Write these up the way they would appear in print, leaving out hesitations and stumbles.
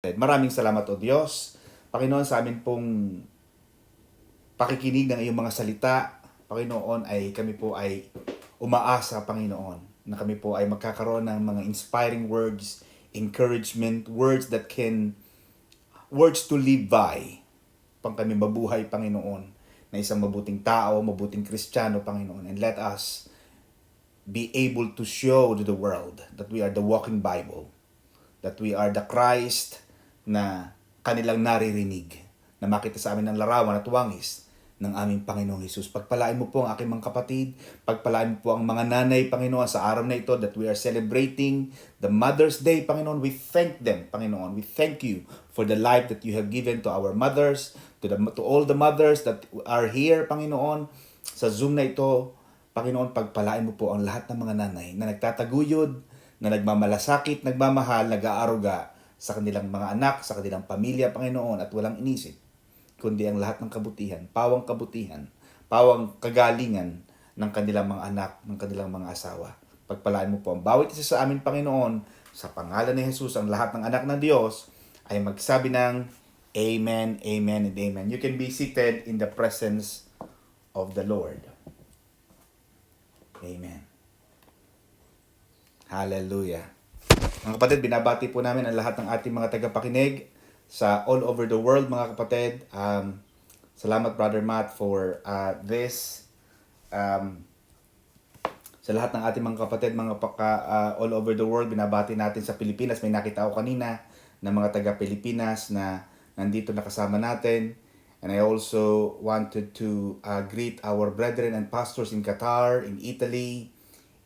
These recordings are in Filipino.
Maraming salamat o Diyos, Panginoon, sa amin pong pakikinig ng iyong mga salita. Panginoon, ay kami po ay umaasa, Panginoon, na kami po ay magkakaroon ng mga inspiring words, encouragement, words to live by. Pang kami mabuhay, Panginoon, na isang mabuting tao, mabuting Kristiyano, Panginoon. And let us be able to show to the world that we are the walking Bible, that we are the Christ na kanilang naririnig, na makita sa amin ng larawan at wangis ng aming Panginoong Hesus. Pagpalain mo po ang aking mga kapatid, pagpalain mo po ang mga nanay, Panginoon, sa araw na ito that we are celebrating the Mother's Day, Panginoon. We thank them, Panginoon. We thank you for the life that you have given to our mothers, to all the mothers that are here, Panginoon, sa Zoom na ito. Panginoon, pagpalain mo po ang lahat ng mga nanay na nagtataguyod, na nagmamalasakit, nagmamahal, nag-aaruga sa kanilang mga anak, sa kanilang pamilya, Panginoon, at walang inisip, kundi ang lahat ng kabutihan, pawang kagalingan ng kanilang mga anak, ng kanilang mga asawa. Pagpalaan mo po ang bawat isa sa amin, Panginoon, sa pangalan ni Jesus, ang lahat ng anak ng Diyos ay magsabi ng Amen, Amen, and Amen. You can be seated in the presence of the Lord. Amen. Hallelujah. Mga kapatid, binabati po namin ang lahat ng ating mga tagapakinig sa all over the world, mga kapatid. Salamat, Brother Matt, for this. Sa lahat ng ating mga kapatid, all over the world, binabati natin sa Pilipinas. May nakita ako kanina na mga taga-Pilipinas na nandito nakasama natin. And I also wanted to greet our brethren and pastors in Qatar, in Italy,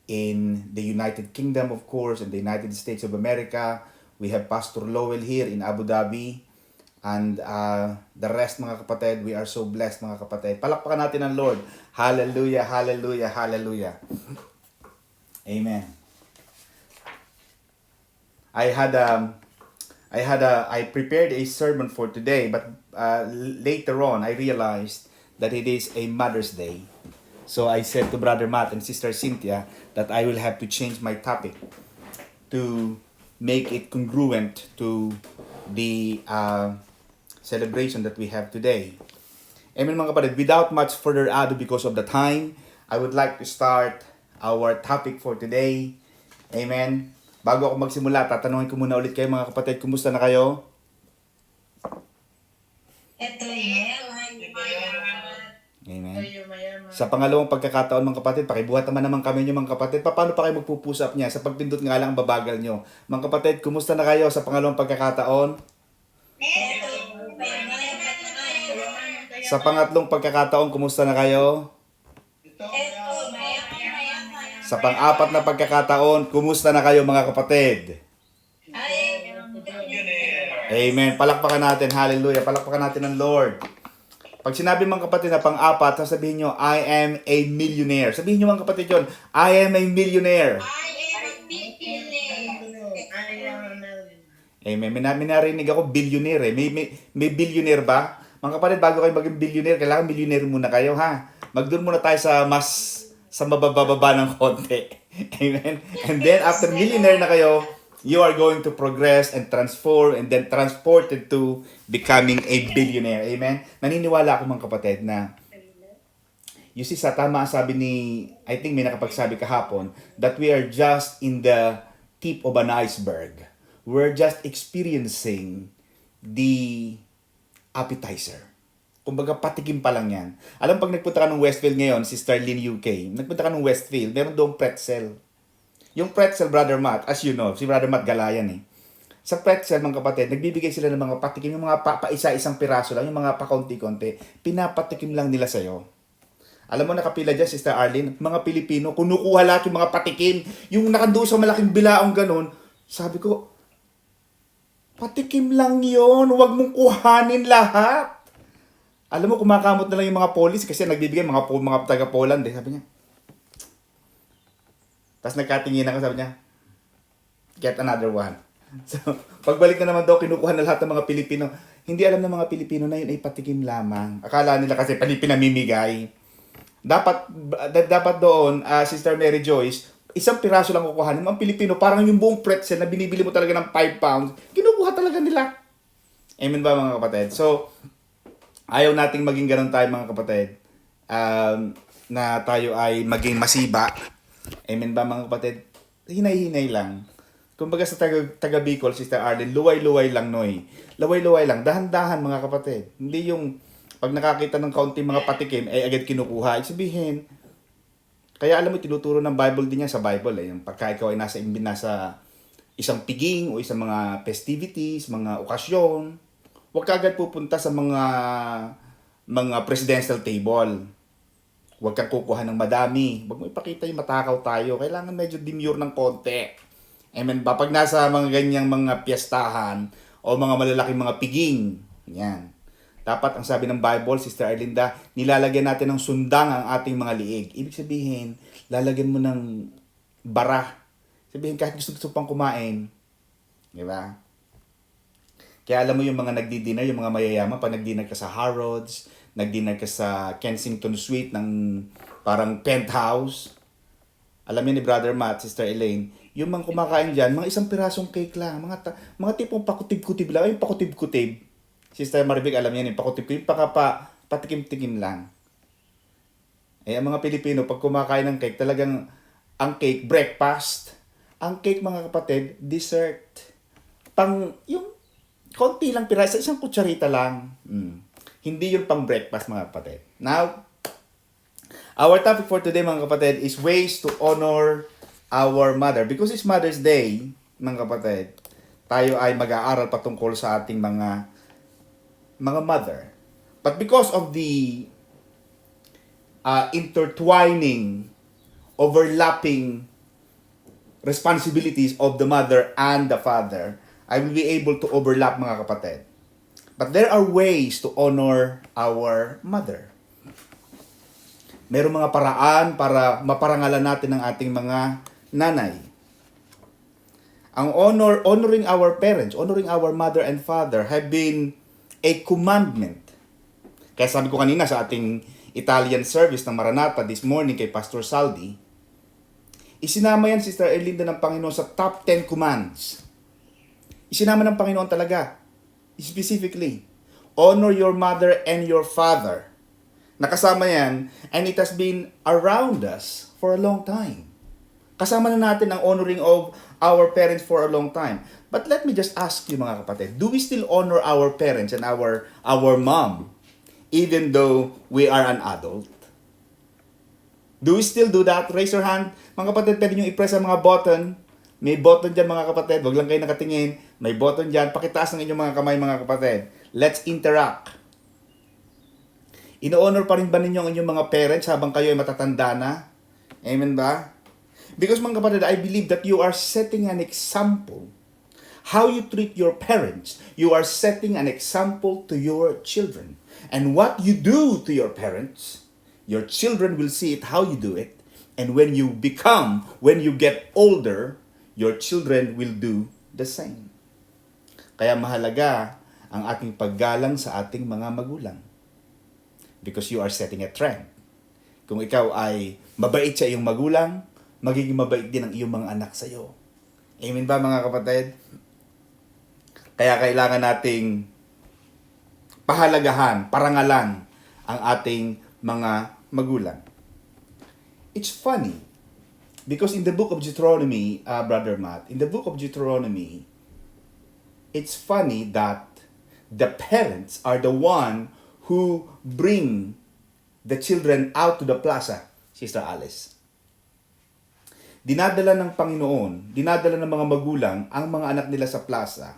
in the United Kingdom, of course, in the United States of America. We have Pastor Lowell here in Abu Dhabi. And the rest, mga kapatid, we are so blessed, mga kapatid. Palakpakan natin ang Lord. Hallelujah, hallelujah, hallelujah. Amen. I prepared a sermon for today, but later on, I realized that it is a Mother's Day. So I said to Brother Matt and Sister Cynthia that I will have to change my topic to make it congruent to the celebration that we have today. Amen, mga kapatid. Without much further ado, because of the time, I would like to start our topic for today. Amen. Bago ako magsimula, tatanungin ko muna ulit kayo, mga kapatid, kumusta na kayo? Amen. Sa pangalawang pagkakataon, mga kapatid, pakibuhat naman kami nyo, mga kapatid. Paano pa kayo magpupusap niya? Sa pagpindot nga lang ang babagal nyo. Mga kapatid, kumusta na kayo sa pangalawang pagkakataon? Sa pangatlong pagkakataon, kumusta na kayo? Sa pang-apat na pagkakataon, kumusta na kayo, mga kapatid? Amen. Palakpakan natin. Hallelujah. Palakpakan natin ang Lord. Pag sinabi, mga kapatid, na pang-apat, sasabihin nyo, I am a millionaire. Sabihin nyo, mga kapatid, yun, I am a millionaire. Amen. May narinig ako, billionaire. May billionaire ba? Mga kapatid, bago kayo maging billionaire, kailangan millionaire muna kayo, ha? Magdoon muna tayo sa mabababa ng konti. Amen. And then, after millionaire na kayo, you are going to progress and transform and then transported to becoming a billionaire. Amen? Naniniwala ako, mga kapatid, na you see, sa tama sabi ni, I think may nakapagsabi kahapon, that we are just in the tip of an iceberg. We're just experiencing the appetizer. Kumbaga, patikim pa lang yan. Alam, pag nagpunta ka ng Westfield ngayon, si Starlene UK, nagpunta ka ng Westfield, meron doong pretzel. Yung pretzel, Brother Matt, as you know, si Brother Matt Galayan eh. Sa pretzel, mga kapatid, nagbibigay sila ng mga patikim, yung mga isa-isang piraso lang, yung mga pakonti-konti, pinapatikim lang nila sa'yo. Alam mo, nakapila dyan, Sister Arlene, mga Pilipino, kunukuha lahat yung mga patikim, yung nakandoon sa malaking bilaong ganun. Sabi ko, patikim lang yon, huwag mong kuhanin lahat. Alam mo, kumakamot na lang yung mga polis kasi nagbibigay mga taga-Poland eh. Sabi niya. Tapos nagkatingin ako, sabi niya, get another one. So, pagbalik na naman daw, kinukuha na lahat ng mga Pilipino. Hindi alam ng mga Pilipino na yun ay patikim lamang. Akala nila kasi pinamimigay. Dapat doon, Sister Mary Joyce, isang piraso lang kukuhanin. Ang Pilipino, parang yung buong pretzel na binibili mo talaga ng 5 pounds, kinukuha talaga nila. Amen ba mga kapatid? So, ayaw nating maging ganun tayo mga kapatid. Na tayo ay maging masiba. Amen ba mga kapatid? Hinay-hinay lang. Kumbaga sa taga Bicol, Sister Arlen, luway-luway lang, Noy. Luway-luway lang, dahan-dahan mga kapatid. Hindi yung pag nakakita ng kaunting mga patikim, ay agad kinukuha. Ibig sabihin, kaya alam mo, tinuturo ng Bible din yan sa Bible. Yung pagka ikaw ay nasa isang piging o isang mga festivities, mga okasyon, huwag ka agad pupunta sa mga presidential table. Huwag kang kukuha ng madami. Huwag mo ipakita yung matakaw tayo. Kailangan medyo demure ng konti. Amen ba? Pag nasa mga ganyang mga piyestahan o mga malalaking mga piging, yan. Dapat ang sabi ng Bible, Sister Arlinda, nilalagyan natin ng sundang ang ating mga liig. Ibig sabihin, lalagyan mo ng bara. Sabihin kahit gusto pang kumain. Di ba? Kaya alam mo yung mga nagdi-dinner, yung mga mayayaman, pag nag-dinner ka sa Harrods, nag-dinner ka sa Kensington Suite ng parang penthouse, alam niyo ni Brother Matt, Sister Elaine, yung mga kumakain dyan, mga isang pirasong cake lang, mga tipong pakutib-kutib lang, yung pakutib-kutib. Sister Maribig, alam niya yung pakutib-kutib, patikim-tikim lang. Eh, ang mga Pilipino, pag kumakain ng cake, talagang ang cake, breakfast. Ang cake, mga kapatid, dessert. Yung konti lang piraso, isang kutsarita lang. Hindi yung pang breakfast, mga kapatid. Now, our topic for today, mga kapatid, is ways to honor our mother. Because it's Mother's Day, mga kapatid, tayo ay mag-aaral patungkol sa ating mga mother. But because of the intertwining, overlapping responsibilities of the mother and the father, I will be able to overlap, mga kapatid. But there are ways to honor our mother. Merong mga paraan para maparangalan natin ang ating mga nanay. Ang honoring our parents, honoring our mother and father have been a commandment. Kaya sabi ko kanina sa ating Italian service ng Maranatha this morning kay Pastor Saldi, isinama yan, Sister Erlinda, ng Panginoon sa top 10 commands. Isinama ng Panginoon talaga. Specifically, honor your mother and your father. Nakasama yan, and it has been around us for a long time. Kasama na natin ang honoring of our parents for a long time. But let me just ask you, mga kapatid, do we still honor our parents and our mom, even though we are an adult? Do we still do that? Raise your hand. Mga kapatid, pwede nyo i-press ang mga button. May button dyan, mga kapatid. Huwag lang kayo nakatingin. May button dyan. Pakitaas ng inyong mga kamay, mga kapatid. Let's interact. Ino-honor pa rin ba ninyo ang inyong mga parents habang kayo ay matatanda na? Amen ba? Because, mga kapatid, I believe that you are setting an example. How you treat your parents, you are setting an example to your children. And what you do to your parents, your children will see it how you do it. And when you get older, your children will do the same. Kaya mahalaga ang ating paggalang sa ating mga magulang. Because you are setting a trend. Kung ikaw ay mabait sa iyong magulang, magiging mabait din ang iyong mga anak sa iyo. Amen ba, mga kapatid? Kaya kailangan nating pahalagahan, parangalan ang ating mga magulang. It's funny, because in the book of Deuteronomy, Brother Matt, in the book of Deuteronomy, it's funny that the parents are the one who bring the children out to the plaza, Sister Alice. Dinadala ng Panginoon, dinadala ng mga magulang ang mga anak nila sa plaza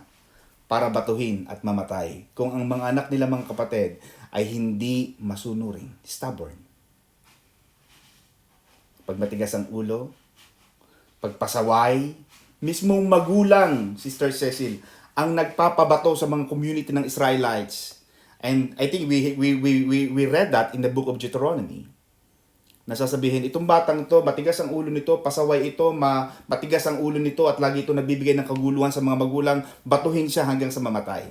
para batuhin at mamatay kung ang mga anak nila, mga kapatid, ay hindi masunurin, stubborn. Pag matigas ang ulo, pagpasaway, mismong magulang, Sister Cecil, ang nagpapabato sa mga community ng Israelites. And I think we read that in the book of Deuteronomy. Nasasabihin, itong batang to, matigas ang ulo nito, pasaway ito, matigas ang ulo nito at lagi ito nagbibigay ng kaguluhan sa mga magulang, batuhin siya hanggang sa mamatay.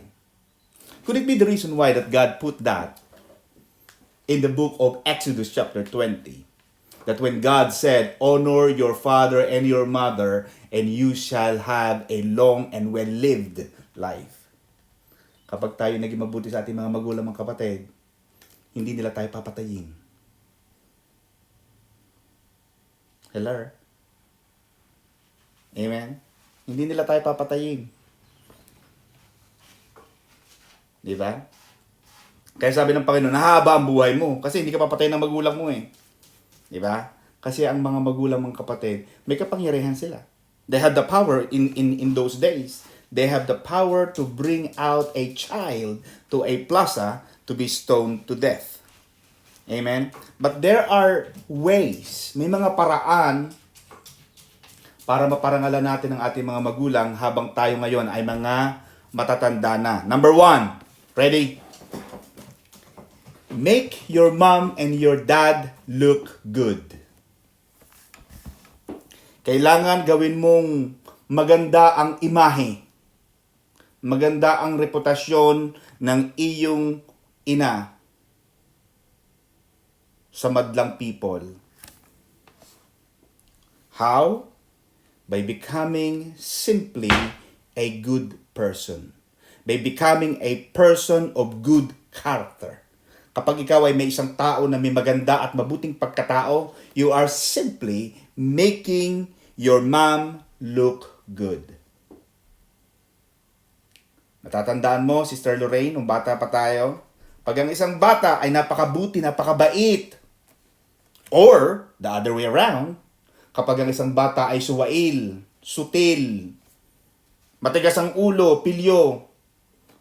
Could it be the reason why that God put that in the book of Exodus chapter 20? That when God said, honor your father and your mother, and you shall have a long and well-lived life. Kapag tayo naging mabuti sa ating mga magulang, mga kapatid, hindi nila tayo papatayin. Hello? Amen? Hindi nila tayo papatayin. Di ba? Kaya sabi ng Panginoon, nahaba ang buhay mo kasi hindi ka papatayin ng magulang mo eh. Di ba? Kasi ang mga magulang, mga kapatid, may kapangyarihan sila. They have the power in those days. They have the power to bring out a child to a plaza to be stoned to death. Amen? But there are ways, may mga paraan para maparangalan natin ang ating mga magulang habang tayo ngayon ay mga matatanda na. Number 1, ready? Make your mom and your dad look good. Kailangan gawin mong maganda ang imahe. Maganda ang reputasyon ng iyong ina sa madlang people. How? By becoming simply a good person. By becoming a person of good character. Kapag ikaw ay may isang tao na may maganda at mabuting pagkatao, you are simply making your mom look good. Natatandaan mo, Sister Lorraine, nung bata pa tayo, pag ang isang bata ay napakabuti, napakabait, or the other way around, kapag ang isang bata ay suwail, sutil, matigas ang ulo, pilyo,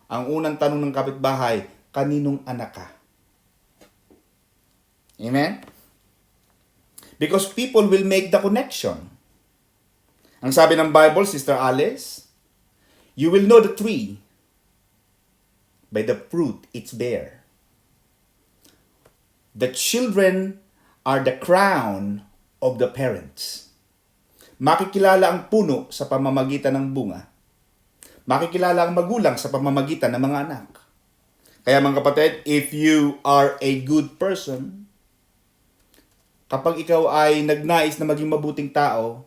ang unang tanong ng kapitbahay, kaninong anak ka? Amen? Because people will make the connection. Ang sabi ng Bible, Sister Alice, you will know the tree by the fruit it bear. The children are the crown of the parents. Makikilala ang puno sa pamamagitan ng bunga. Makikilala ang magulang sa pamamagitan ng mga anak. Kaya mga kapatid, if you are a good person, kapag ikaw ay nagnais na maging mabuting tao,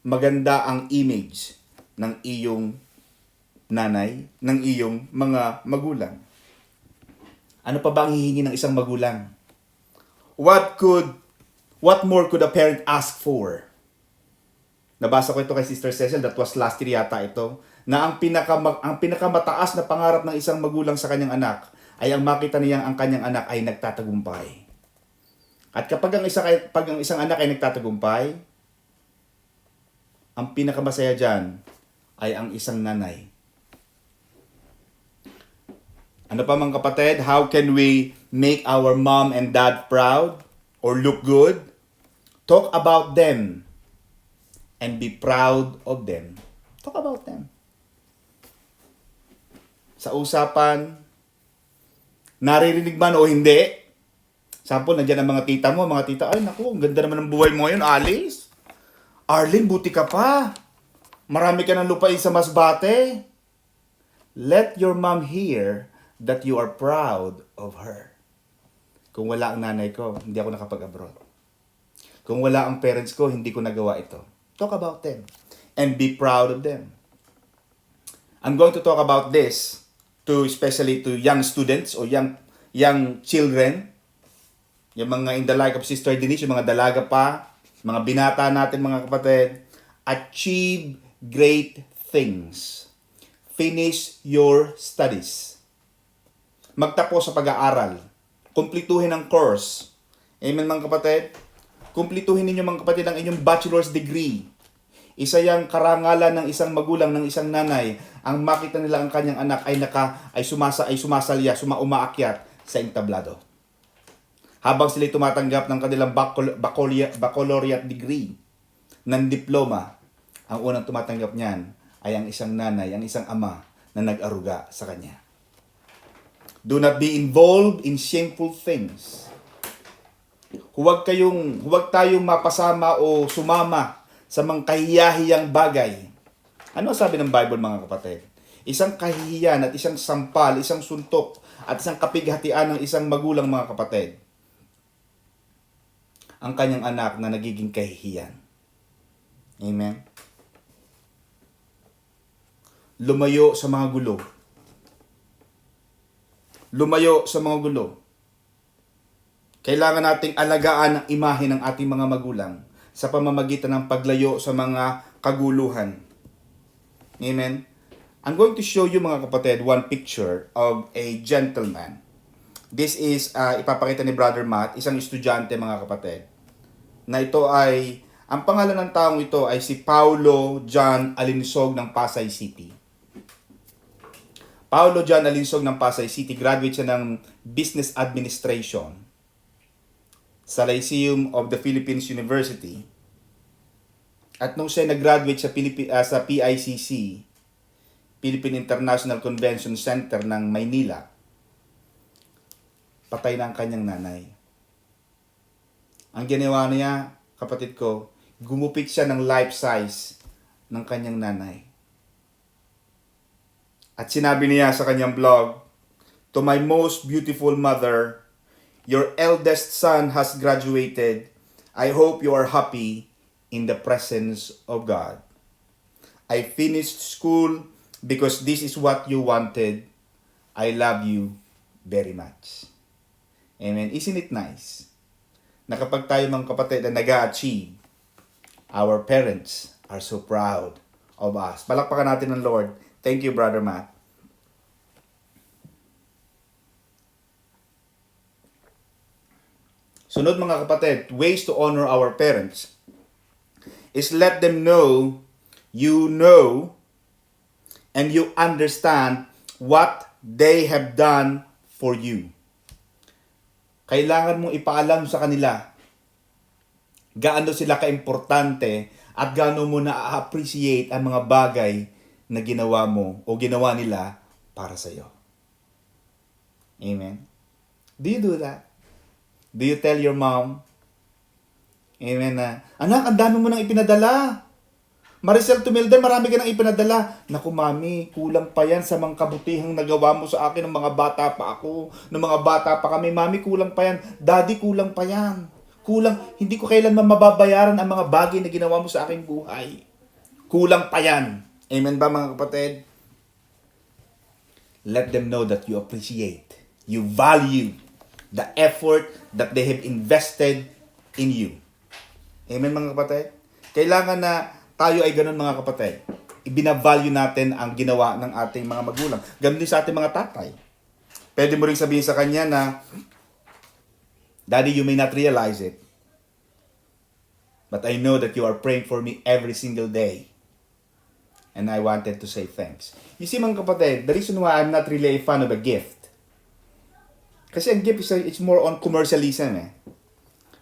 maganda ang image ng iyong nanay, ng iyong mga magulang. Ano pa ba ang hihingi ng isang magulang? What more could a parent ask for? Nabasa ko ito kay Sister Cecil, that was last year yata ito, na ang pinakamataas na pangarap ng isang magulang sa kanyang anak ay ang makita niyang ang kanyang anak ay nagtatagumpay. At kapag ang isang anak ay nagtatagumpay, ang pinakamasaya dyan ay ang isang nanay. Ano pa mga kapatid? How can we make our mom and dad proud or look good? Talk about them and be proud of them. Talk about them. Sa usapan, naririnig man o hindi, sample, nandiyan ang mga tita mo, mga tita, ay naku, ang ganda naman ng buhay mo ngayon, Alice. Arlene, buti ka pa. Marami ka ng lupain sa Masbate. Let your mom hear that you are proud of her. Kung wala ang nanay ko, hindi ako nakapag-abroad. Kung wala ang parents ko, hindi ko nagawa ito. Talk about them. And be proud of them. I'm going to talk about this especially to young students or young children. Yung mga in the like of Sister Denise, yung mga dalaga pa, mga binata natin mga kapatid, achieve great things. Finish your studies. Magtapos sa pag-aaral. Kumplituhin ang course. Amen mga kapatid? Kumplituhin ninyo mga kapatid ang inyong bachelor's degree. Isa yang karangalan ng isang magulang, ng isang nanay, ang makita nila ang kanyang anak ay sumasalya, umaakyat sa entablado. Habang sila tumatanggap ng kanilang baccalaureate degree ng diploma, ang unang tumatanggap niyan ay ang isang nanay, ang isang ama na nag-aruga sa kanya. Do not be involved in shameful things. Huwag tayong mapasama o sumama sa mga kahiyahiyang bagay. Ano sabi ng Bible mga kapatid? Isang kahihiyan at isang sampal, isang suntok at isang kapighatian ng isang magulang mga kapatid. Ang kanyang anak na nagiging kahihiyan. Amen? Lumayo sa mga gulo. lumayo sa mga gulo. Kailangan nating alagaan ang imahe ng ating mga magulang sa pamamagitan ng paglayo sa mga kaguluhan. Amen? I'm going to show you mga kapatid one picture of a gentleman. This is, ipapakita ni Brother Matt, isang estudyante mga kapatid. Na ito ay, ang pangalan ng taong ito ay si Paulo John Alinsog ng Pasay City. Paulo John Alinsog ng Pasay City, graduate siya ng Business Administration sa Lyceum of the Philippines University. At nung siya nag-graduate sa PICC, Philippine International Convention Center ng Maynila, patay na ang kanyang nanay. Ang ginawa niya, kapatid ko, gumupit siya ng life size ng kanyang nanay. At sinabi niya sa kanyang blog, "To my most beautiful mother, your eldest son has graduated. I hope you are happy in the presence of God. I finished school because this is what you wanted. I love you very much." Amen. Isn't it nice na kapag tayo mga kapatid na nag-a-achieve, our parents are so proud of us. Palakpakan natin ng Lord. Thank you, Brother Matt. Sunod mga kapatid, ways to honor our parents is let them know, and you understand what they have done for you. Kailangan mong ipaalam sa kanila gaano sila kaimportante at gaano mo na-appreciate ang mga bagay na ginawa mo o ginawa nila para sa iyo. Amen? Do you do that? Do you tell your mom, amen, na, "Anak, ang dami mo nang ipinadala. Maricel Tumilden, marami ka nang ipinadala." "Naku, mami, kulang pa yan sa mga kabutihang nagawa mo sa akin ng mga bata pa ako. Ng mga bata pa kami, mami, kulang pa yan. Daddy, kulang pa yan. Kulang, hindi ko kailanman mababayaran ang mga bagay na ginawa mo sa aking buhay. Kulang pa yan." Amen ba mga kapatid? Let them know that you appreciate, you value the effort that they have invested in you. Amen mga kapatid? Kailangan na tayo ay ganun mga kapatid. Ibinavalue natin ang ginawa ng ating mga magulang. Ganun din sa ating mga tatay. Pwede mo rin sabihin sa kanya na, "Daddy, you may not realize it, but I know that you are praying for me every single day. And I wanted to say thanks." You see mga kapatid, the reason why I'm not really a fan of a gift, kasi ang gift it's more on commercialism eh.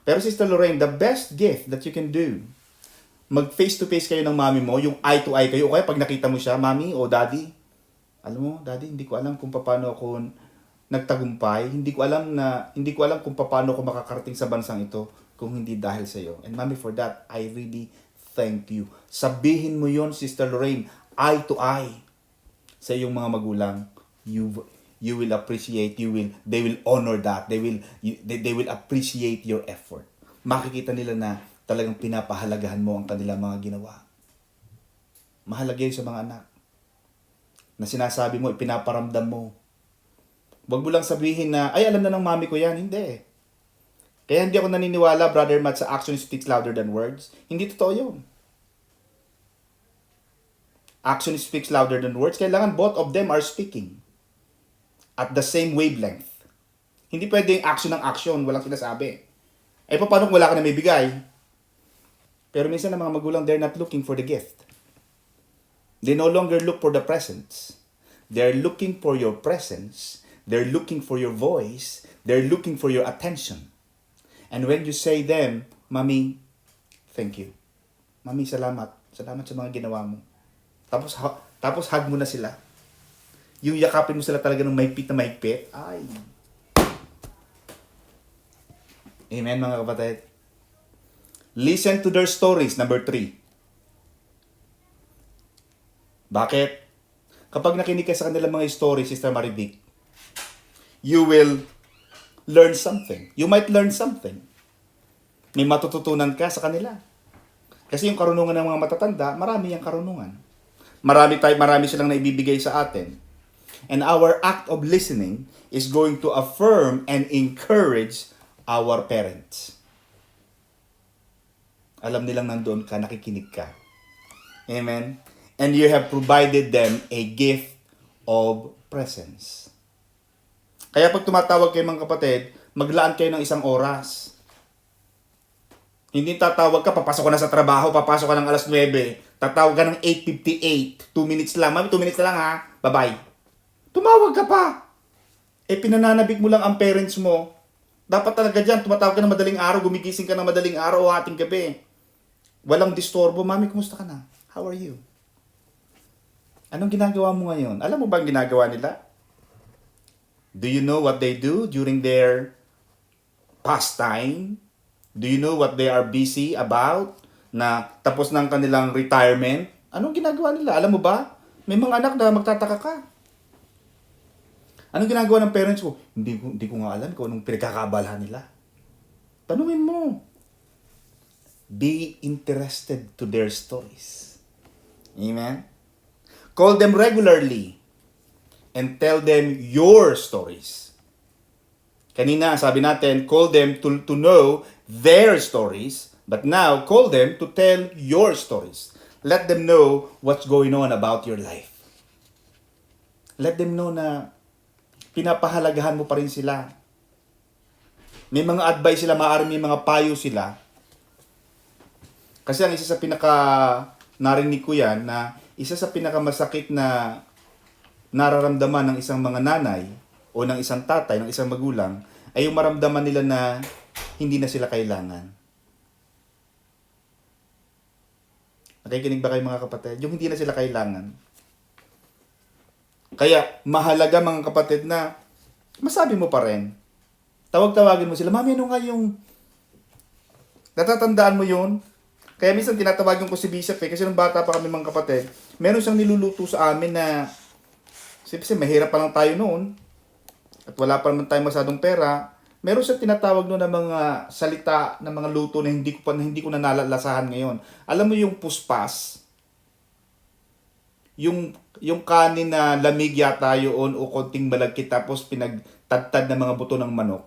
Pero Sister Lorraine, the best gift that you can do, mag face-to-face kayo ng mami mo, yung eye-to-eye kayo, o kaya pag nakita mo siya, "Mami o Daddy, alam mo, Daddy, hindi ko alam kung paano ako nagtagumpay, hindi ko alam kung paano ako makakarating sa bansang ito kung hindi dahil sa iyo. And Mami, for that, I really thank you." Sabihin mo yon, Sister Lorraine, eye-to-eye sa iyong mga magulang. You will appreciate, they will honor that. They will appreciate your effort. Makikita nila na talagang pinapahalagahan mo ang kanilang mga ginawa. Mahalaga yun sa mga anak. Na sinasabi mo, ipinaparamdam mo. Huwag mo lang sabihin na, "Ay, alam na ng mami ko yan." Hindi. Kaya hindi ako naniniwala, Brother Matt, sa action speaks louder than words. Hindi totoo yun. Action speaks louder than words. Kailangan both of them are speaking at the same wavelength. Hindi pwedeng action ng action, walang sinasabi. Eh, paano kung wala ka na may bigay? Pero minsan ang mga magulang, they're not looking for the gift. They no longer look for the presents. They're looking for your presence. They're looking for your voice. They're looking for your attention. And when you say them, "Mami, thank you. Mami, salamat. Salamat sa mga ginawa mo." Tapos hug mo na sila. Yung yakapin mo sila talaga ng mahigpit na mahigpit. Ay. Amen mga kapatid. Listen to their stories, number 3. Bakit? Kapag nakinig ka sa kanilang mga stories, Sister Marivic, you will learn something. You might learn something. May matututunan ka sa kanila. Kasi yung karunungan ng mga matatanda, marami yung karunungan. Marami silang naibibigay sa atin. And our act of listening is going to affirm and encourage our parents. Alam nilang nandoon ka, nakikinig ka. Amen? And you have provided them a gift of presence. Kaya pag tumatawag kayo mga kapatid, maglaan kayo ng 1 oras. Hindi tatawag ka, papasok ka na sa trabaho, papasok ka ng alas 9, tatawag ka ng 8:58, 2 minutes lang. Mami, 2 minutes na lang ha, bye-bye. Tumawag ka pa. Pinananabik mo lang ang parents mo. Dapat talaga dyan, tumatawag ka ng madaling araw, gumigising ka ng madaling araw o hating gabi. Walang disturbo. Mami, kumusta ka na? How are you? Anong ginagawa mo ngayon? Alam mo ba ang ginagawa nila? Do you know what they do during their pastime? Do you know what they are busy about? Na tapos ng kanilang retirement? Anong ginagawa nila? Alam mo ba? May mga anak na magtataka ka. Anong ginagawa ng parents ko? Hindi ko nga alam kung anong pinagkakaabalahan nila. Tanungin mo. Be interested to their stories. Amen? Call them regularly and tell them your stories. Kanina, sabi natin, call them to know their stories, but now call them to tell your stories. Let them know what's going on about your life. Let them know na pinapahalagahan mo pa rin sila. May mga advice sila, maaaring may mga payo sila. Kasi ang isa sa narinig ko yan, na isa sa pinakamasakit na nararamdaman ng isang mga nanay o ng isang tatay, ng isang magulang, ay yung maramdaman nila na hindi na sila kailangan. Nakikinig ba kayo mga kapatid? Yung hindi na sila kailangan. Kaya mahalaga mga kapatid na masabi mo pa rin. Tawag-tawagin mo sila, Mami, ano nga yung natatandaan mo yun? Kaya minsan tinatawagan ko si Bishop kasi nung bata pa kami mga kapatid, meron siyang niluluto sa amin na siyempre mahirap pa lang tayo noon at wala pa naman tayong masyadong pera. Meron siyang tinatawag noon na mga salita, na mga luto na hindi ko na nalalasahan ngayon. Alam mo yung puspas? Yung kanin na lamig yata yun o konting malagkit tapos pinagtadtad ng mga buto ng manok.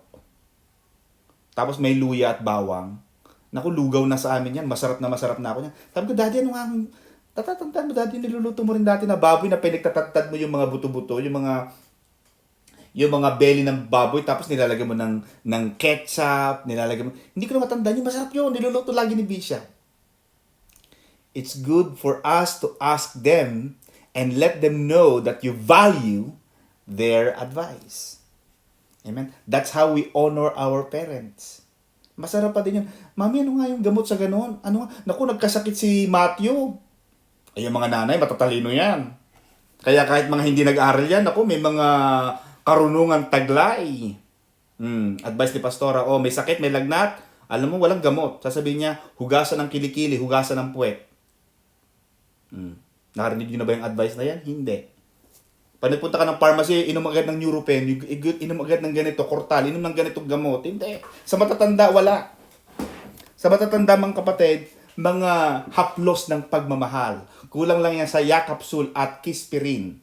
Tapos may luya at bawang. Naku, lugaw na sa amin yan. Masarap na ako yan. Sabi ko, Daddy, ano nga? Tatatandaan mo, Daddy, niluluto mo rin dati na baboy na pinagtatadtad mo yung mga buto-buto, yung mga belly ng baboy, tapos nilalagay mo ng ketchup, nilalagay mo. Hindi ko na matandaan, yung masarap yun. Niluluto lagi ni Bishop. It's good for us to ask them and let them know that you value their advice. Amen? That's how we honor our parents. Masarap pa din yun. Mami, ano nga yung gamot sa ganon? Ano nga? Naku, nagkasakit si Matthew. Ay, yung mga nanay, matatalino yan. Kaya kahit mga hindi nag-aral yan, naku, may mga karunungan taglay. Advice ni Pastora, may sakit, may lagnat. Alam mo, walang gamot. Sasabihin niya, hugasan ng kilikili, hugasan ng puwet. Narinig niyo na ba yung advice na yan? Hindi. Pag nagpunta ka ng pharmacy, inom agad ng Nurofen, inom agad ng ganito, Cortal, inom ng ganitong gamot. Hindi. Sa matatanda, wala. Sa matatanda, mga kapatid, mga haplos ng pagmamahal. Kulang lang yan sa Yakapsul at Kispirin.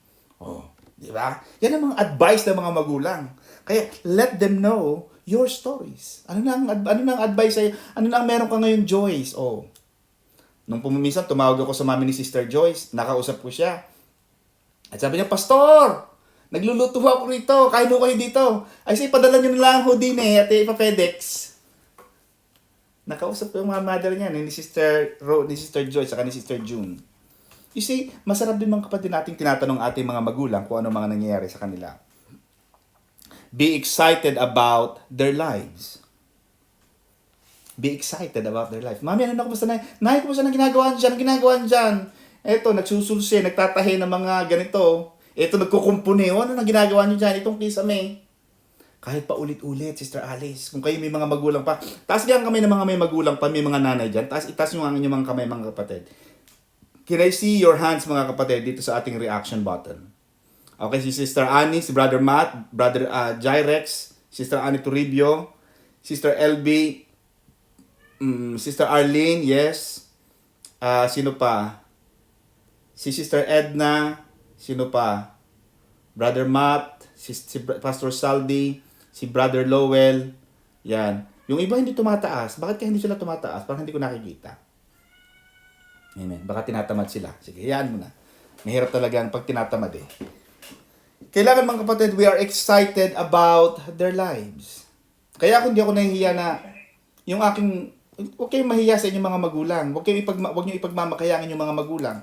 Di ba? Yan ang mga advice ng mga magulang. Kaya, let them know your stories. Ano na ang advice sa'yo? Ano na ang meron ka ngayon, Joyce? Nung pumiminsan, tumawag ako sa mami ni Sister Joyce. Nakausap ko siya. At sabi niya, Pastor, nagluluto ako rito. Kain mo kayo dito. Ay, say, padala niyo na lang ho din at ipa-FedEx. Nakausap ko yung mga mother niya, ni Sister Joyce, saka ni Sister June. You see, masarap din mga kapatid nating tinatanong ating mga magulang kung ano mga nangyayari sa kanila. Be excited about their lives. Be excited about their life. Mami, ano na kumusta na? Nay, kumusta na ginagawa dyan? Eto, nagsusulsi, nagtatahi ng mga ganito. Eto, nagkukumpuni. Ano na ginagawa niyo dyan? Itong kisame. Kahit pa ulit-ulit, Sister Alice. Kung kayo may mga magulang pa. Taas lang kami ng mga may magulang pa, may mga nanay dyan. Itaas nyo ang inyong mga kamay, mga kapatid. Can I see your hands, mga kapatid, dito sa ating reaction button? Okay, si Sister Annie, si Brother Matt, Brother Gyrex, Sister Annie Toribio, Sister LB, Sister Arlene, yes. Sino pa? Si Sister Edna, sino pa? Brother Matt, si Pastor Saldi, si Brother Lowell. Yan. Yung iba hindi tumataas. Bakit kaya hindi sila tumataas? Parang hindi ko nakikita. Amen. Baka tinatamad sila. Sige, hayaan mo na. Mahirap talaga ang pag tinatamad eh. Kailangan mga kapatid, we are excited about their lives. Kaya kung di ako nahihiya na yung aking, huwag kayong mahiya sa inyong mga magulang. Huwag nyo ipagmamakayaan inyong mga magulang.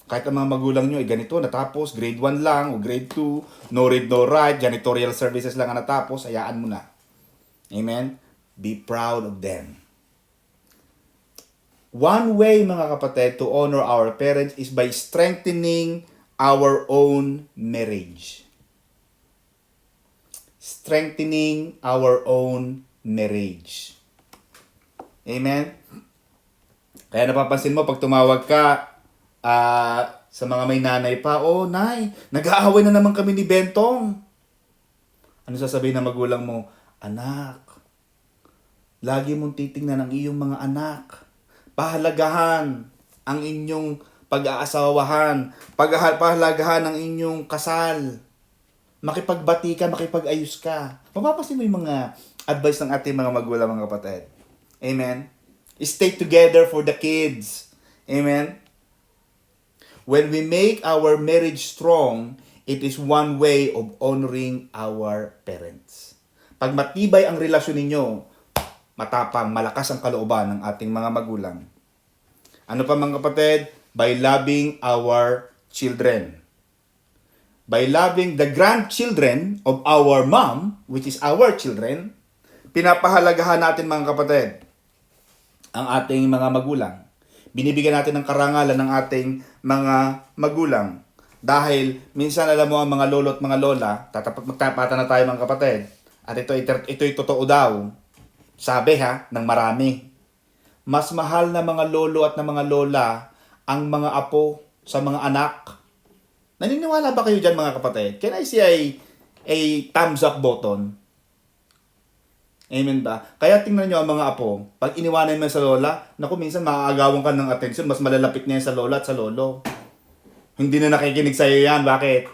Kahit ang mga magulang nyo ay ganito, natapos, grade 1 lang, o grade 2, no read, no write, janitorial services lang ang natapos, hayaan mo na. Amen? Be proud of them. One way, mga kapatid, to honor our parents is by strengthening our own marriage. Strengthening our own marriage. Amen? Kaya napapansin mo, pag tumawag ka, sa mga may nanay pa, oh, nay, nag-aaway na naman kami ni Bentong. Ano sasabihin ng magulang mo? Anak, lagi mong titingnan ang iyong mga anak. Pahalagahan ang inyong pag-aasawahan. Pahalagahan ang inyong kasal. Makipagbati ka, makipag-ayos ka. Mapapasin mo yung mga advice ng ating mga magulang, mga kapatid. Amen? Stay together for the kids. Amen? When we make our marriage strong, it is one way of honoring our parents. Pag matibay ang relasyon ninyo, matapang, malakas ang kalooban ng ating mga magulang. Ano pa mga kapatid? By loving our children. By loving the grandchildren of our mom, which is our children, pinapahalagahan natin mga kapatid ang ating mga magulang. Binibigyan natin ng karangalan ng ating mga magulang. Dahil minsan alam mo ang mga lolo at mga lola, magtapatan na tayo mga kapatid. At ito'y totoo daw. Sabi ng marami. Mas mahal na mga lolo at na mga lola ang mga apo sa mga anak. Naniniwala ba kayo dyan mga kapatid? Can I see a thumbs up button? Amen ba? Kaya tingnan nyo ang mga apo. Pag iniwanan mo sa lola, naku, minsan maaagawan ka ng atensyon, mas malalapit niya sa lola at sa lolo. Hindi na nakikinig sa'yo yan. Bakit?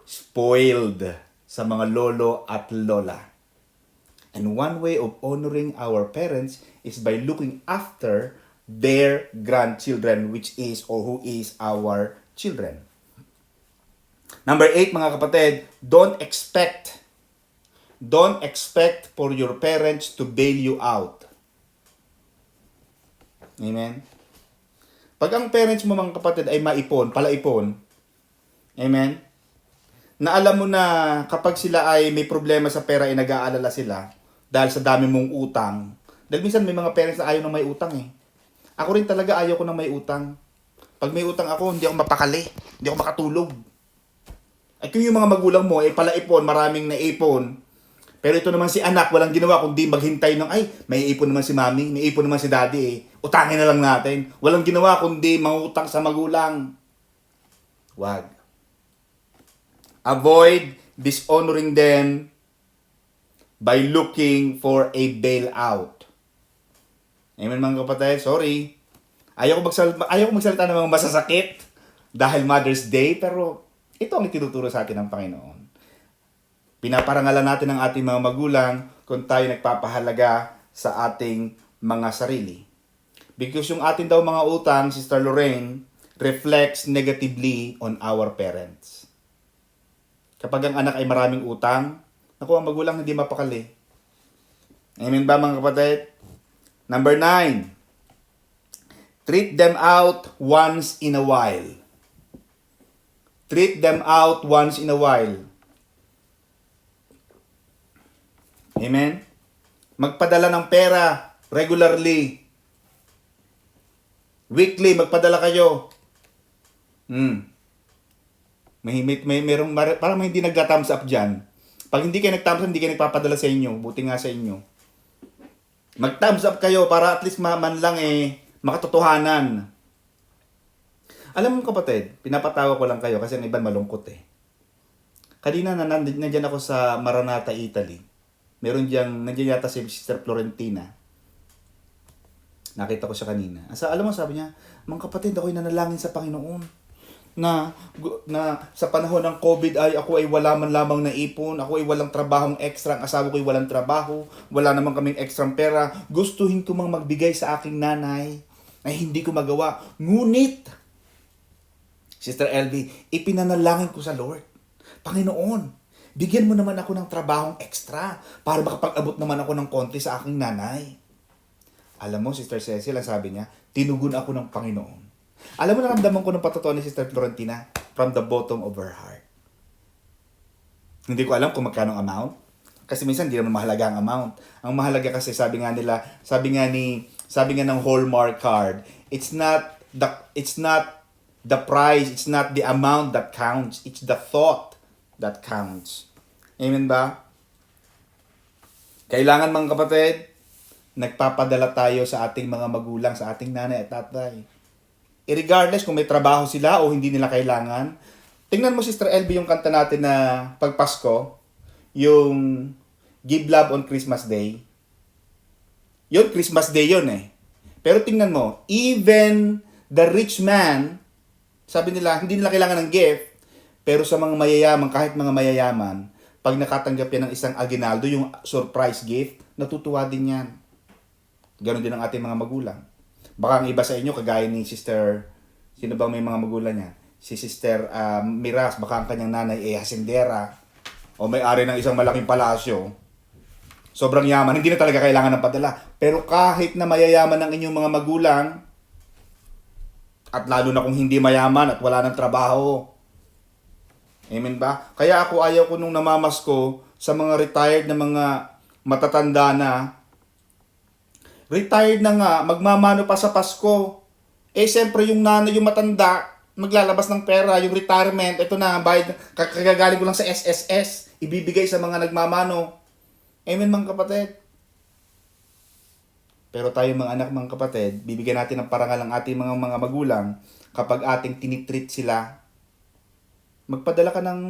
Spoiled sa mga lolo at lola. And one way of honoring our parents is by looking after their grandchildren, which is or who is our children. Number 8, mga kapatid, don't expect for your parents to bail you out. Amen? Pag ang parents mo mga kapatid ay palaipon, amen? Na alam mo na kapag sila ay may problema sa pera ay nag-aalala sila dahil sa dami mong utang. Dahil minsan may mga parents na ayaw na may utang eh. Ako rin talaga ayaw ko na may utang. Pag may utang ako, hindi ako mapakali. Hindi ako makatulog. At kung yung mga magulang mo ay palaipon, maraming naipon, pero ito naman si anak, walang ginawa kundi maghintay ng, ay, may ipon naman si mami, may ipon naman si daddy eh. Utangin na lang natin. Walang ginawa kundi mangutang sa magulang. Wag. Avoid dishonoring them by looking for a bailout. Amen mga kapatid, sorry. Ayaw ko magsalita ng mga masasakit dahil Mother's Day, pero ito ang itinuturo sa atin ng Panginoon. Pinaparangalan natin ang ating mga magulang kung tayo nagpapahalaga sa ating mga sarili. Because yung ating daw mga utang, Sister Lorraine, reflects negatively on our parents. Kapag ang anak ay maraming utang, naku, ang magulang hindi mapakali. Amen ba mga kapatid? Number 9, treat them out once in a while. Treat them out once in a while. Amen? Magpadala ng pera regularly. Weekly, magpadala kayo. Parang may hindi nag-thumbs up dyan. Pag hindi kayo nag-thumbs up, hindi kayo nagpapadala sa inyo. Buti nga sa inyo. Mag-thumbs up kayo para at least man lang makatotohanan. Alam mo kapatid, pinapatawa ko lang kayo kasi ang iban malungkot eh. Kanina nandiyan ako sa Maranatha, Italy. Nandiyan yata si Sister Florentina. Nakita ko siya kanina. Alam mo, sabi niya, mga kapatid, ako'y nanalangin sa Panginoon. na sa panahon ng COVID ay ako ay wala man lamang na ipon, ako ay walang trabahong extra, ang asawa ko ay walang trabaho, wala naman kaming extra pera, gustuhin ko mang magbigay sa aking nanay, ay hindi ko magawa. Ngunit, Sister LV, ipinanalangin ko sa Lord, Panginoon, bigyan mo naman ako ng trabahong extra para makapag-abot naman ako ng konti sa aking nanay. Alam mo, Sister Cecil, ang sabi niya, tinugon ako ng Panginoon. Alam mo, naramdaman ko ng patotoo ni Sister Florentina from the bottom of her heart. Hindi ko alam kung magkano ang amount. Kasi minsan hindi naman mahalaga ang amount. Ang mahalaga kasi sabi nga ng Hallmark card, it's not the price, it's not the amount that counts, it's the thought that counts. Amen ba? Kailangan mga kapatid, nagpapadala tayo sa ating mga magulang, sa ating nanay at tatay. Regardless kung may trabaho sila o hindi nila kailangan. Tingnan mo, Sister LB, yung kanta natin na pagpasko, yung Give Love on Christmas Day. Yun, Christmas Day yun eh. Pero tingnan mo, even the rich man, sabi nila, hindi nila kailangan ng gift, pero sa mga mayayaman, kahit mga mayayaman, pag nakatanggap yan ng isang aguinaldo, yung surprise gift, natutuwa din yan. Ganon din ang ating mga magulang. Baka ang iba sa inyo, kagaya ni Sister, sino bang may mga magulang niya? Si Sister Miras, baka ang kanyang nanay ay hasindera, o may-ari ng isang malaking palasyo. Sobrang yaman, hindi na talaga kailangan ng padala. Pero kahit na mayayaman ang inyong mga magulang, at lalo na kung hindi mayaman at wala ng trabaho. Amen ba? Kaya ako ayaw ko nung namamasko sa mga retired na mga matatanda na, retired na nga, magmamano pa sa Pasko. Eh, siyempre yung nanay, yung matanda, maglalabas ng pera, yung retirement, ito na, bayad, kagagaling ko lang sa SSS, ibibigay sa mga nagmamano. Amen, mga kapatid. Pero tayo mga anak, mga kapatid, bibigyan natin ng parangal ang ating mga magulang kapag ating tinitreat sila. Magpadala ka ng...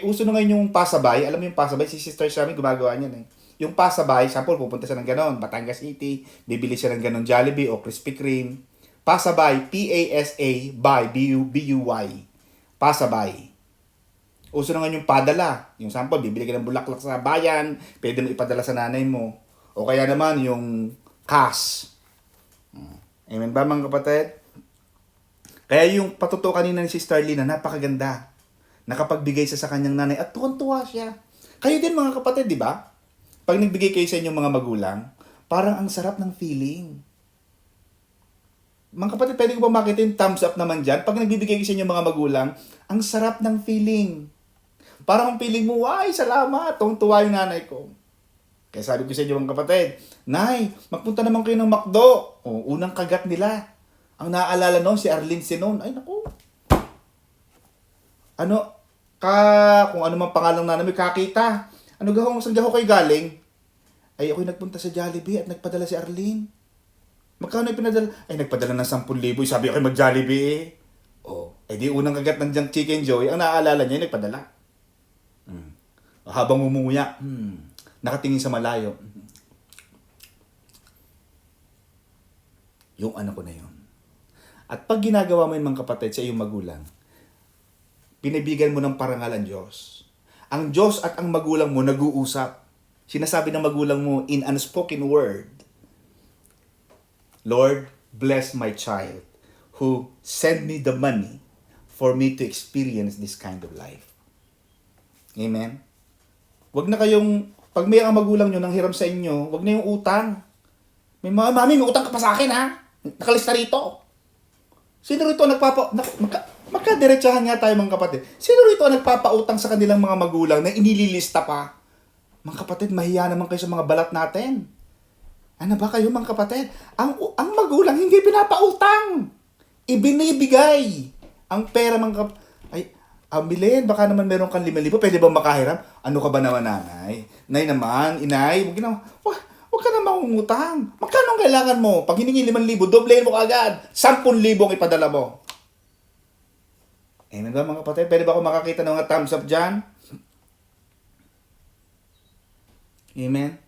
Uso na ngayon yung pasabay. Alam mo yung pasabay, si Sister Shami gumagawa niyan eh. Yung pasabay, sample, pupunta siya ng ganon, Batangas City, bibili siya ng ganon Jollibee o Krispy Kreme. Pasabay, P-A-S-A-BY, B-U-Y. Pasabay. Uso na nga yung padala. Yung sample, bibili ka ng bulaklak sa bayan, pwede mo ipadala sa nanay mo. O kaya naman yung cash. Amen ba mga kapatid? Kaya yung patuto kanina ni Sister Lina, napakaganda. Nakapagbigay siya sa kanyang nanay at tuwan-tuwa siya. Kayo din mga kapatid, di ba? Pag nagbigay kayo sa inyong mga magulang, parang ang sarap ng feeling. Mga kapatid, pwede ko ba makita yung thumbs up naman dyan? Pag nagbibigay kayo sa inyong mga magulang, ang sarap ng feeling. Parang ang feeling mo, ay, salamat, tuwang-tuwa yung nanay ko. Kaya sabi ko sa inyo mga kapatid, Nay, magpunta naman kayo ng McDo. O, unang kagat nila. Ang naaalala noon, si Arlene Sinon. Ay, naku. Kung ano man pangalan na namin, kakita. Saan gaho kayo galing? Ay, ako'y nagpunta sa Jollibee at nagpadala si Arlene. Magkano yung pinadala? Ay, nagpadala ng 10,000. Sabi ako mag-Jollibee eh. Di unang kagat ng Junk Chicken Joy, ang naaalala niya, nagpadala. Habang umunguya, nakatingin sa malayo. Yung ano ko na yun. At pag ginagawa mo yung mga kapatid sa iyong magulang, pinibigyan mo ng parangal ang Diyos. Ang Diyos at ang magulang mo nag-uusap. Sinasabi ng magulang mo in unspoken word, Lord, bless my child who sent me the money for me to experience this kind of life. Amen? Wag na kayong, pag may ang magulang nyo nang hiram sa inyo, wag na yung utang. Mami, may utang ka pa sa akin ha? Nakalista rito. Sino rito magkadiretsahan nga tayo mga kapatid. Sino rito ang nagpapautang sa kanilang mga magulang na inililista pa? Mga kapatid, mahiya naman kayo sa mga balat natin. Ano ba kayo mga kapatid? Ang magulang hindi pinapautang. Ibinibigay. Ang pera mga kapatid. Ay, Millen, baka naman meron kang 5,000. Pwede ba makahiram? Ano ka ba naman, nanay? Nay naman, inay, huwag ka na mangungutang. Magkano ang kailangan mo? Pag hiningi 5,000, doblehin mo agad. 10,000 ang ipadala mo. Amen ba mga kapatid? Pwede ba ako makakita ng mga thumbs up dyan? Amen?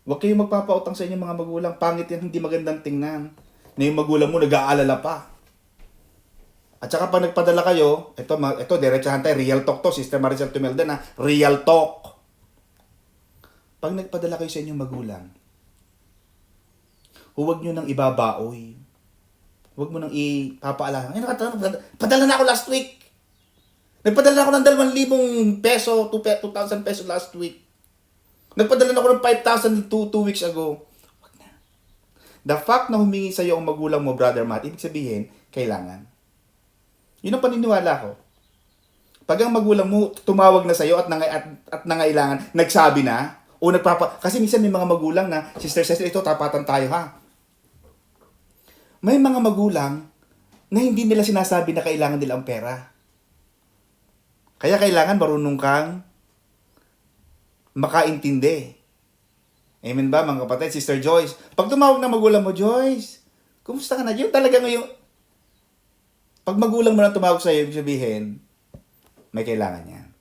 Huwag kayong magpapautang sa inyong mga magulang. Pangit yan, hindi magandang tingnan. Na yung magulang mo nag-aalala pa. At saka pag nagpadala kayo, ito diretsahan tayo, real talk to, Sister Maricel Tumelda na, real talk. Pag nagpadala kayo sa inyong magulang, huwag nyo nang ibabaoy. Huwag mo nang ipapaalala. Ay, padala na ako last week. Nagpadala na ako ng 2,000 peso, 2,000 peso last week. Nagpadala na ako ng 5,000 2 weeks ago. Huwag na. The fact na humingi sa iyo ang magulang mo, Brother Matt, ibig sabihin, kailangan. Yun ang paniniwala ko. Pag ang magulang mo tumawag na sa iyo at nangailangan, nagsabi na, o kasi minsan may mga magulang na, Sister Cecil, ito, tapatan tayo ha. May mga magulang na hindi nila sinasabi na kailangan nila ang pera. Kaya kailangan marunong kang makaintindi. Amen ba mga kapatid? Sister Joyce, pag tumawag na magulang mo, Joyce, kumusta ka na? Yung talaga ngayon, pag magulang mo na tumawag sa iyo, ibig sabihin, may kailangan yan.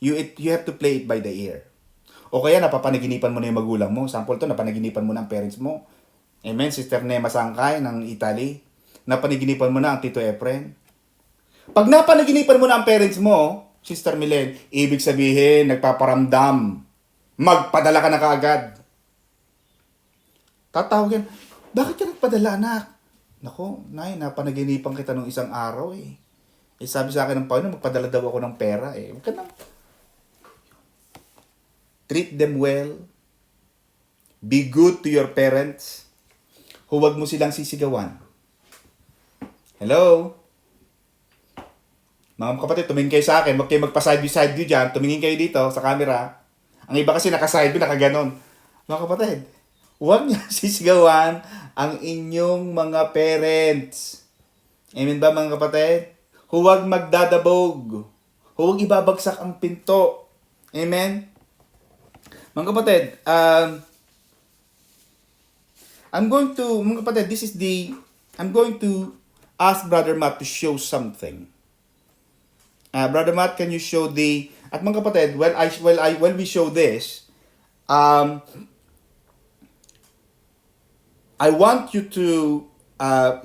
You have to play it by the ear. O kaya napapanaginipan mo na yung magulang mo. Sample to, napanaginipan mo na ang parents mo. Amen, Sister Nema Sangkay ng Italy. Napanaginipan mo na ang Tito Efren. Pag napanaginipan mo na ang parents mo, Sister Milen, ibig sabihin, nagpaparamdam. Magpadala ka na kaagad. Tatawagin, bakit ka nagpadala, anak? Nako, Nay, napanaginipan kita nung isang araw eh. Sabi sa akin ng Panginoon, magpadala daw ako ng pera eh. Huwag ka na. Treat them well. Be good to your parents. Huwag mo silang sisigawan. Hello? Mga kapatid, tumingin kayo sa akin. Huwag kayo magpa-side view dyan. Tumingin kayo dito sa camera. Ang iba kasi naka-side view, nakaganon. Mga kapatid, huwag niyo sisigawan ang inyong mga parents. Amen ba mga kapatid? Huwag magdadabog. Huwag ibabagsak ang pinto. Amen? Mga kapatid, I'm going to ask Brother Matt to show something. Brother Matt, can you show at mga kapatid, while we show this, I want you to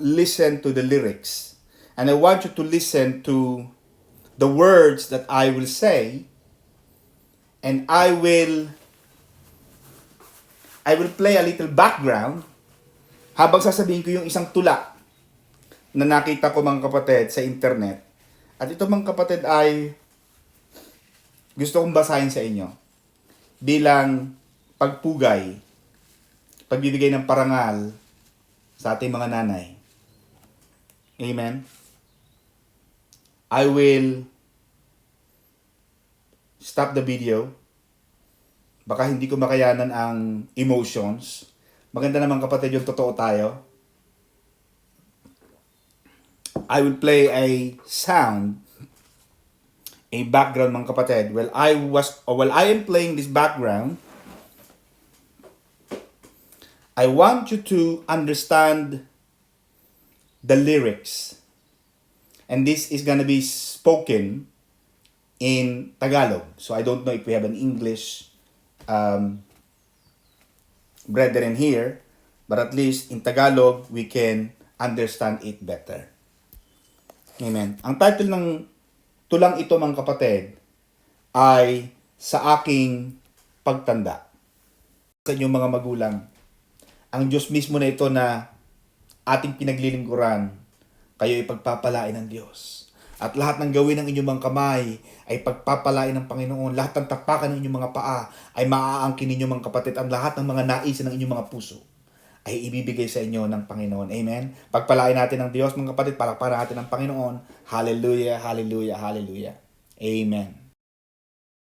listen to the lyrics. And I want you to listen to the words that I will say. And I will play a little background habang sasabihin ko yung isang tula na nakita ko mga kapatid sa internet. At ito mga kapatid ay gusto kong basahin sa inyo bilang pagpugay, pagbibigay ng parangal sa ating mga nanay. Amen? I will stop the video. Baka hindi ko makayanan ang emotions. Maganda naman kapatid yung totoo tayo. I will play a sound, a background mga kapatid. While I am playing this background, I want you to understand the lyrics. And this is gonna be spoken in Tagalog. So I don't know if we have an English brethren here, but at least in Tagalog, we can understand it better. Amen. Ang title ng tulang ito mga kapatid ay Sa Aking Pagtanda. Sa inyong mga magulang, ang Diyos mismo na ito na ating pinaglilingkuran, kayo ipagpapalain ng Diyos. At lahat ng gawin ng inyong mga kamay ay pagpapalain ng Panginoon. Lahat ng tapakan ng inyong mga paa ay maaangkin ninyo mga kapatid. Ang lahat ng mga nais ng inyong mga puso ay ibibigay sa inyo ng Panginoon. Amen? Pagpalain natin ng Diyos mga kapatid, palakparan natin ng Panginoon. Hallelujah, hallelujah, hallelujah. Amen.